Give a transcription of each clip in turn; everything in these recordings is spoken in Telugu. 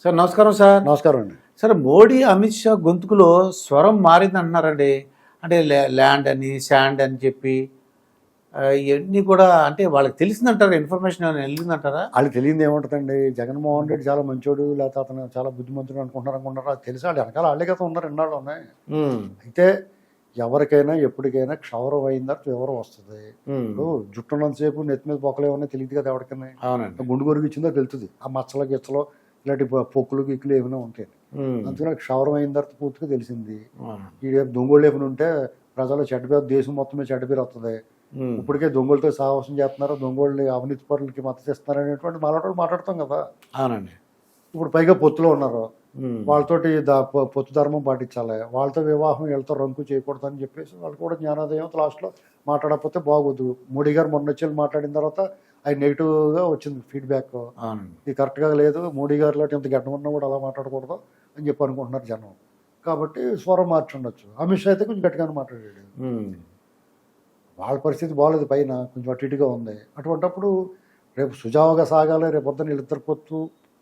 సార్ నమస్కారం సార్. నమస్కారం అండి. సార్ మోడీ అమిత్ షా గొంతుకులో స్వరం మారింది అంటున్నారండి. అంటే ల్యాండ్ అని శాండ్ అని చెప్పి ఇవన్నీ కూడా అంటే వాళ్ళకి తెలిసిందంటారా? ఇన్ఫర్మేషన్ ఏమైనా వెళ్ళిందంటారా? వాళ్ళకి తెలియదు ఏముంటుందండి. జగన్మోహన్ రెడ్డి చాలా మంచోడు, లేకపోతే అతను చాలా బుద్ధిమంతుడు అనుకుంటున్నారు. అది తెలిసి వాళ్ళు వెనకాల వాళ్ళే కదా ఉన్నారు, ఎన్నాళ్ళు ఉన్నాయి. అయితే ఎవరికైనా ఎప్పటికైనా క్షౌరం అయిన తర్వాత వివరం వస్తుంది. ఇప్పుడు జుట్టున్నంతసేపు నెత్తి మీద పొక్కలు ఏమన్నా తెలియదు కదా ఎవరికైనా. అవునండి. గుండు గొరుగు ఇచ్చిందో తెలుస్తుంది. ఆ మచ్చలు గిచ్చలు ఇలాంటి పొక్కులు గిక్కులు ఏమైనా ఉంటాయి. అందుకని క్షౌరం అయిన తర్వాత పూర్తిగా తెలిసింది. ఈ దొంగోళ్ళు ఏమైనా ఉంటే ప్రజలు చెడ్డ పేరు, దేశం మొత్తం మీద చెడ్డ పేరు వస్తుంది. ఇప్పటికే దొంగలతో సాహసం చేస్తున్నారు, దొంగోళ్ళని అవినీతి పరులకి మద్దతు ఇస్తున్నారు అనేటువంటి మాట్లాడతాం కదా. అవునండి. ఇప్పుడు పైగా పొత్తులో ఉన్నారు, వాళ్ళతోటి పొత్తు ధర్మం పాటించాలి, వాళ్ళతో వివాహం వీళ్ళతో రంకు చేయకూడదు అని చెప్పేసి వాళ్ళు కూడా జ్ఞానోదయం లాస్ట్లో మాట్లాడకపోతే బాగోదు. మోడీ గారు మొన్న వచ్చి మాట్లాడిన తర్వాత ఆయన నెగిటివ్గా వచ్చింది ఫీడ్బ్యాక్. ఇది కరెక్ట్గా లేదు, మోడీ గారిలో ఇంత గడ్డమన్నా కూడా అలా మాట్లాడకూడదు అని చెప్పి అనుకుంటున్నారు జనం. కాబట్టి స్వరం మార్చి ఉండొచ్చు. అమిత్ షా అయితే కొంచెం గట్టిగానే మాట్లాడాడు. వాళ్ళ పరిస్థితి బాగాలేదు, పైన కొంచెం అటు ఇటుగా ఉంది. అటువంటిప్పుడు రేపు సుజావుగా సాగాలి. రేపు పొద్దున్న వీళ్ళిద్దరు పొత్తు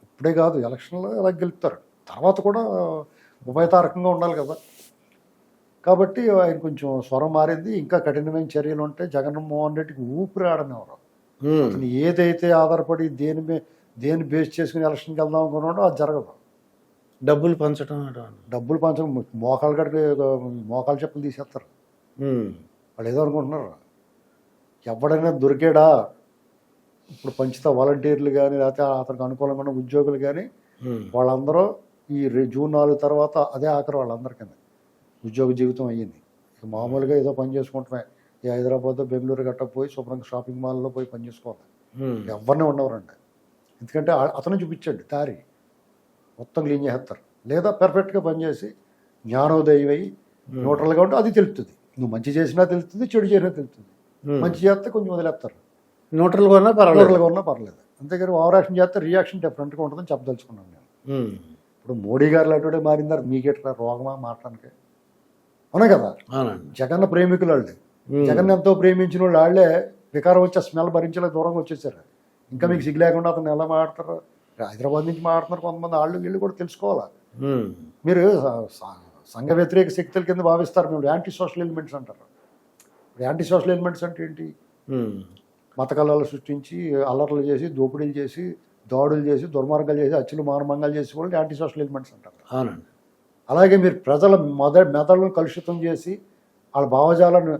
ఇప్పుడే కాదు, ఎలక్షన్లో ఎలా గెలుపుతారు, తర్వాత కూడా ఉభయతారకంగా ఉండాలి కదా. కాబట్టి ఆయన కొంచెం స్వరం మారింది. ఇంకా కఠినమైన చర్యలు ఉంటే జగన్మోహన్ రెడ్డికి ఊపిరి ఆడనివ్వరు. అతను ఏదైతే ఆధారపడి దేని బేస్ చేసుకుని ఎలక్షన్కి వెళ్దాం అనుకున్నాడో అది జరగదు. డబ్బులు పంచడం మోకాలు గడికి మోకాలు చెప్పులు తీసేస్తారు. వాళ్ళు ఏదో అనుకుంటున్నారు, ఎవడైనా దొరికాడా ఇప్పుడు పంచుతా వాలంటీర్లు కానీ లేకపోతే అతనికి అనుకూలంగా ఉన్న ఉద్యోగులు కానీ వాళ్ళందరూ ఈ జూన్ 4 తర్వాత అదే ఆఖరి వాళ్ళందరికీ ఉద్యోగ జీవితం అయ్యింది. ఇక మామూలుగా ఏదో పని చేసుకుంటున్నాయి. ఈ హైదరాబాద్ బెంగళూరు గట్ట పోయి శుభ్రంగా షాపింగ్ మాల్లో పోయి పని చేసుకోవాలి. ఎవరిని ఉండవరండి. ఎందుకంటే అతను చూపించండి దారి మొత్తం క్లీన్ చేస్తారు. లేదా పర్ఫెక్ట్గా పనిచేసి జ్ఞానోదయం అయ్యి న్యూట్రల్గా ఉంటే అది తెలుస్తుంది. నువ్వు మంచి చేసినా తెలుస్తుంది, చెడు చేసినా తెలుస్తుంది. మంచి చేస్తే కొంచెం వదిలేస్తారు, న్యూట్రల్గా ఉన్నా పర్లేదు. అంతేగాని ఓవర్ యాక్షన్ చేస్తే రియాక్షన్ డిఫరెంట్గా ఉంటుందని చెప్పదలుచుకున్నాను నేను. ఇప్పుడు మోడీ గారు లాంటి మారిందారు, మీకెట్లా రోగమా మాట్లాడడానికి అవునా కదా. జగన్ ప్రేమికులు వాళ్ళే, జగన్ ఎంతో ప్రేమించిన వాళ్ళు వాళ్ళే వికారం వచ్చే స్మెల్ భరించలే దూరంగా వచ్చేసారు. ఇంకా మీకు సిగ్గు లేకుండా అతను ఎలా మాట్లాడతారు? హైదరాబాద్ నుంచి మాట్లాడుతున్నారు కొంతమంది, వీళ్ళు కూడా తెలుసుకోవాలా. మీరు సంఘ వ్యతిరేక శక్తుల కింద భావిస్తారు, మేము యాంటీ సోషల్ ఎలిమెంట్స్ అంటారు. యాంటీ సోషల్ ఎలిమెంట్స్ అంటే ఏంటి? మత కళలు సృష్టించి అల్లర్లు చేసి దోపిడీలు చేసి దాడులు చేసి దుర్మార్గాలు చేసి అచ్చులు మానభంగాలు చేసి కూడా యాంటీ సోషల్ ఎలిమెంట్స్ అంటారు. అలాగే మీరు ప్రజల మెదడును కలుషితం చేసి వాళ్ళ భావజాలను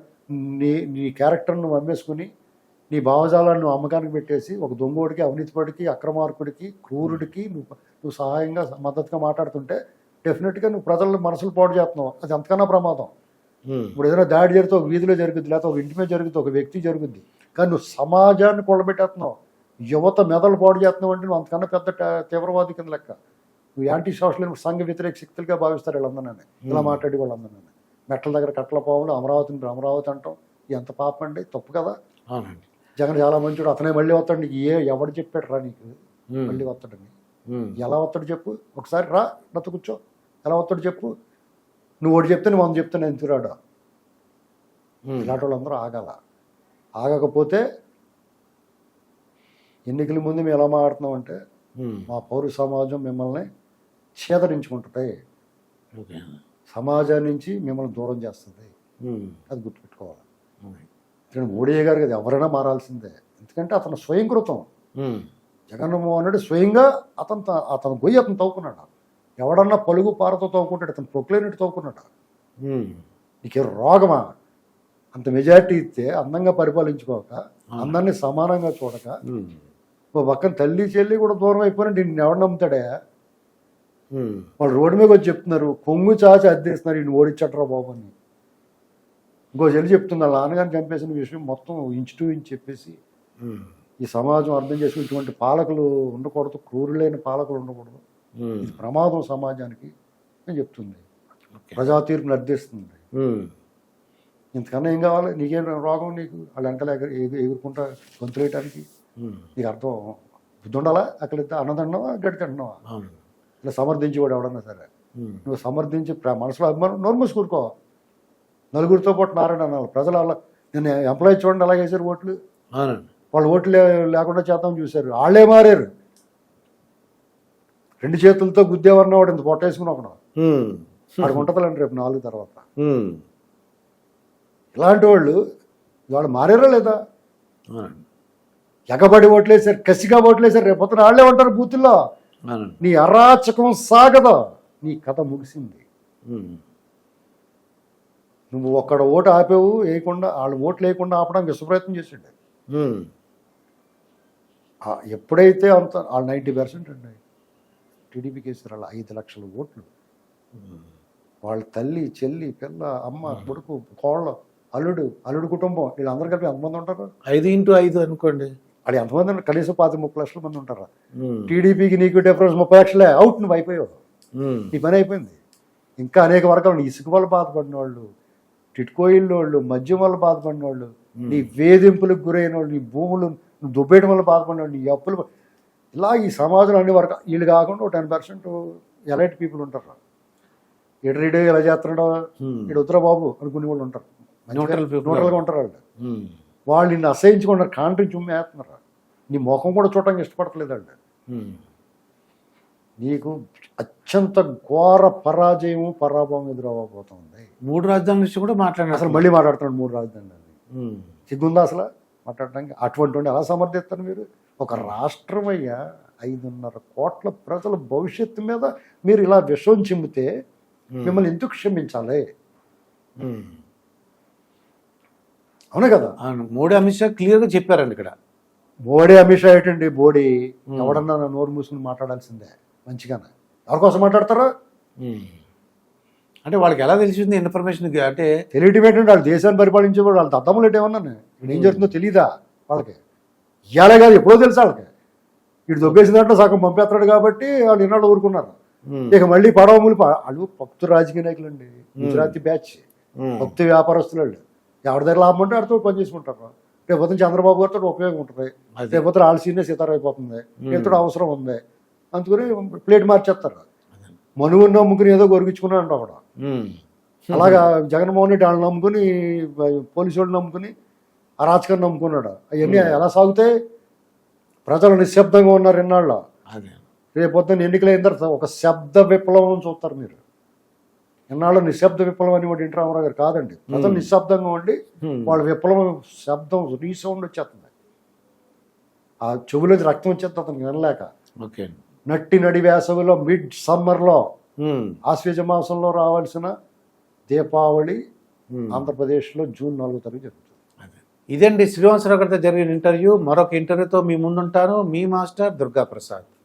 నీ క్యారెక్టర్ను అమ్మేసుకుని నీ భావజాలను అమ్మకానికి పెట్టేసి ఒక దొంగోడికి, అవినీతిపడికి, అక్రమార్కుడికి, క్రూరుడికి నువ్వు సహాయంగా మద్దతుగా మాట్లాడుతుంటే డెఫినెట్గా నువ్వు ప్రజల మనసులు పాడు చేస్తున్నావు. అది అంతకన్నా ప్రమాదం. ఇప్పుడు ఏదైనా దాడి జరిగితే ఒక వీధిలో జరుగుద్ది, లేకపోతే ఒక ఇంటి మీద జరుగుతుంది, ఒక వ్యక్తి జరుగుద్ది. కానీ నువ్వు సమాజాన్ని కొల్లబెట్టేస్తున్నావు, యువత మెదలు పాడు చేస్తున్నావు అంటే నువ్వు అంతకన్నా పెద్ద తీవ్రవాది కింద లెక్క. నువ్వు యాంటీ సోషల్ సంఘ వ్యతిరేక శక్తులుగా భావిస్తారు వీళ్ళందరినీ. ఇలా మాట్లాడి వాళ్ళందరినీ మెట్ల దగ్గర కట్టల పావులు అమరావతి అంటాం. ఎంత పాపం అండి, తప్పు కదా. జగన్ చాలా మంచివాడు, అతనే మళ్ళీ వస్తాడు. నీకు ఎవడు చెప్పాడు రా నీకు మళ్ళీ వస్తాడని? ఎలా వస్తాడు చెప్పు ఒకసారి, రా నత్త కూర్చో. ఎలా వస్తాడు చెప్పు? నువ్వు ఒకటి చెప్తే నువ్వు 100 చెప్తాను, ఎందుకు రాడు? ఇలాంటి వాళ్ళందరూ ఆగకపోతే ఎన్నికల ముందు మేము ఎలా మాట్లాడుతున్నామంటే మా పౌర సమాజం మిమ్మల్ని ఛేదరించుకుంటుంది, సమాజం నుంచి మిమ్మల్ని దూరం చేస్తుంది. అది గుర్తుపెట్టుకోవాలి. ఇక్కడ మోడీ గారు కదా ఎవరైనా మారాల్సిందే. ఎందుకంటే అతను స్వయంకృతం. జగన్మోహన్ రెడ్డి స్వయంగా అతను గొయ్యి అతను తవ్వుకున్నాడు. ఎవడన్నా పలుగు పారతో తవ్వుకుంటాడు, అతను ప్రొక్లైనట్టు తవ్వుకున్నాడు. నీకే రోగమా? అంత మెజారిటీ ఇస్తే అందంగా పరిపాలించుకోక, అందరినీ సమానంగా చూడక, ఓ పక్కన తల్లి చెల్లి కూడా దూరం అయిపోయినా నిన్ను ఎవడు నమ్ముతాడే? వాళ్ళు రోడ్డు మీద వచ్చి చెప్తున్నారు, కొంగు చాచి అద్దెస్తున్నారు, ఈయన ఓడించట్రా బాబు అని. ఇంకో చెల్లి చెప్తుంది, వాళ్ళ నాన్నగారిని చంపేసిన విషయం మొత్తం ఇంచు టు ఇంచు చెప్పేసి ఈ సమాజం అర్థం చేసుకుని ఇటువంటి పాలకులు ఉండకూడదు, క్రూరులైన పాలకులు ఉండకూడదు, ఇది ప్రమాదం సమాజానికి అని చెప్తుంది. ప్రజా తీర్పును అర్థిస్తుంది. ఇంతకన్నా ఏం కావాలి? నీకేం రోగం? నీకు వాళ్ళ వెనకాల ఎగురుకుంటా గొంతులేయటానికి నీకు అర్థం బుద్ధి ఉండాలా? అక్కడ అన్నదంటున్నావా, గడి తింటున్నావా? ఇలా సమర్థించేవాడు ఎవడన్నా సరే, నువ్వు సమర్థించి మనసులో అభిమానం నోరు మూసుకూరుకో. నలుగురితో పాటు నారాయణ అన్నారు ప్రజలు. అలా నేను ఎంప్లాయీ చూడండి అలాగే వేసారు ఓట్లు. వాళ్ళు ఓట్లు లేకుండా చేద్దాం చూశారు, వాళ్ళే మారారు. 2 చేతులతో గుద్దేవన్న వాడు ఇంత పొట్టేసుకుని ఒకడు వాడికి ఉంటుందండి రేపు 4 తర్వాత. ఇలాంటి వాళ్ళు ఇవాళ మారారా లేదా? ఎగబడి ఓట్లేసారు, కసిగా ఓట్లేసారు, రేపు పొద్దున వాళ్ళే ఉంటారు బూతుల్లో. నీ అరాచకం సాగదు, నీ కథ ముగిసింది. నువ్వు ఒక్కడ ఓటు ఆపేవు, వేయకుండా వాళ్ళు ఓట్లు వేయకుండా ఆపడానికి విశ్వప్రయత్నం చేసాడు. ఎప్పుడైతే అంత వాళ్ళు 90% అండి టీడీపీకి వేసారు. వాళ్ళ 5 లక్షల ఓట్లు. వాళ్ళ తల్లి, చెల్లి, పిల్ల, అమ్మ, కొడుకు, కోళ్ళ, అల్లుడు కుటుంబం వీళ్ళందరూ కలిపి ఎంతమంది ఉంటారు? 5x5 అనుకోండి. అది ఎంతమంది? కనీసం 25-30 లక్షల మంది ఉంటారా? టీడీపీకి నీకు డిఫరెన్స్ 30 లక్షలే, అవుట్, నువ్వు అయిపోయావు, నీ పని అయిపోయింది. ఇంకా అనేక వర్గాలు, ఇసుక వల్ల బాధపడిన వాళ్ళు, టిట్కోయిల్ వాళ్ళు, మద్యం వల్ల బాధపడిన వాళ్ళు, నీ వేధింపులకు గురైన వాళ్ళు, నీ భూములు దుబ్బేయడం వల్ల బాధపడిన వాళ్ళు, నీ అప్పులు, ఇలా ఈ సమాజంలో అన్ని వర్గాలు. వీళ్ళు కాకుండా 10% ఎలైట్ పీపుల్ ఉంటారు. ఎడరీడే ఇలా చేస్తున్నాడో ఇడు ఉత్తర బాబు అనుకునే వాళ్ళు ఉంటారు, న్యూట్రల్గా ఉంటారు. వాళ్ళు నిన్ను అసహించుకుంటారు, కాంట్రీ చుమ్మేస్తున్నారు. నీ ముఖం కూడా చూడటానికి ఇష్టపడట్లేదు వాళ్ళు. నీకు అత్యంత ఘోర పరాభవం ఎదురవ్వబోతుంది. 3 రాజధానుల నుంచి కూడా మాట్లాడారు. అసలు మళ్ళీ మాట్లాడుతున్నాడు 3 రాజధానులు. సిగ్గుందా అసలు మాట్లాడటానికి? అటువంటి ఎలా సమర్థిస్తారు మీరు? ఒక రాష్ట్రం అయ్యా 5.5 కోట్ల ప్రజల భవిష్యత్తు మీద మీరు ఇలా విషం చిమ్మితే మిమ్మల్ని ఎందుకు క్షమించాలి? అవునా కదా? మోడీ, అమిత్ షా క్లియర్గా చెప్పారండి ఇక్కడ. మోడీ, అమిత్ షా ఏంటండి? మోడీ ఎవడన్నా నోరు మూసుకుని మాట్లాడాల్సిందే మంచిగానే. ఎవరికోసం మాట్లాడతారా? అంటే వాళ్ళకి ఎలా తెలిసింది ఇన్ఫర్మేషన్? అంటే తెలియటం ఏంటంటే వాళ్ళు దేశాన్ని పరిపాలించే వాళ్ళు వాళ్ళ అర్థములు ఏమన్నాను ఇప్పుడు ఏం జరుగుతుందో తెలీదా వాళ్ళకి? ఇవాళ కాదు, ఎప్పుడో తెలుసు వాళ్ళకి. ఇటు దొబ్బేసిన దాంట్లో సగం పంపేస్తాడు కాబట్టి వాళ్ళు ఇన్నాళ్ళు ఊరుకున్నారు. ఇక మళ్ళీ పడవములు వాళ్ళు భక్తు రాజకీయ నాయకులు అండి, గుజరాతీ బ్యాచ్, భక్తు వ్యాపారస్తులు వాళ్ళు. ఎవరి దగ్గర లాభం ఉంటే ఆడితో పని చేసుకుంటారు. రేపు చంద్రబాబు గారితో ఉపయోగం ఉంటుంది, రేపు వాళ్ళ సీనియర్ సీతారా అయిపోతుంది, ఎంతో అవసరం ఉంది, అందుకని ప్లేట్ మార్చేస్తారు. మనువుని నమ్ముకుని ఏదో గొరిగించుకున్నాడు అంట అక్కడ. అలాగా జగన్మోహన్ రెడ్డి వాళ్ళని నమ్ముకుని, పోలీసు వాళ్ళు నమ్ముకుని, అరాచకాన్ని నమ్ముకున్నాడు. అవన్నీ ఎలా సాగుతాయి? ప్రజలు నిశ్శబ్దంగా ఉన్నారు ఇన్నాళ్ళు. రేపొద్దున ఎన్నికలైన తర్వాత ఒక శబ్ద విప్లవం చూస్తారు మీరు. ఇన్నాళ్ళు నిశ్శబ్ద విప్లవం అని వాడు ఎన్టీ రామారావు గారు కాదండి. ప్రజలు నిశ్శబ్దంగా ఉండి వాళ్ళ విప్లవం శబ్దం రీసౌండ్ వచ్చేస్తుంది. ఆ చెవులోకి రక్తం వచ్చేస్తుంది అతనికి వినలేక. నడి వేసవిలో మిడ్ సమ్మర్లో ఆశ్వేజ మాసంలో రావాల్సిన దీపావళి ఆంధ్రప్రదేశ్లో జూన్ 4వ తారీఖు జరుగుతుంది. ఇదండి శ్రీనివాసరావు గారితో జరిగిన ఇంటర్వ్యూ. మరొక ఇంటర్వ్యూతో మీ ముందుంటాను. మీ మాస్టర్ దుర్గా ప్రసాద్.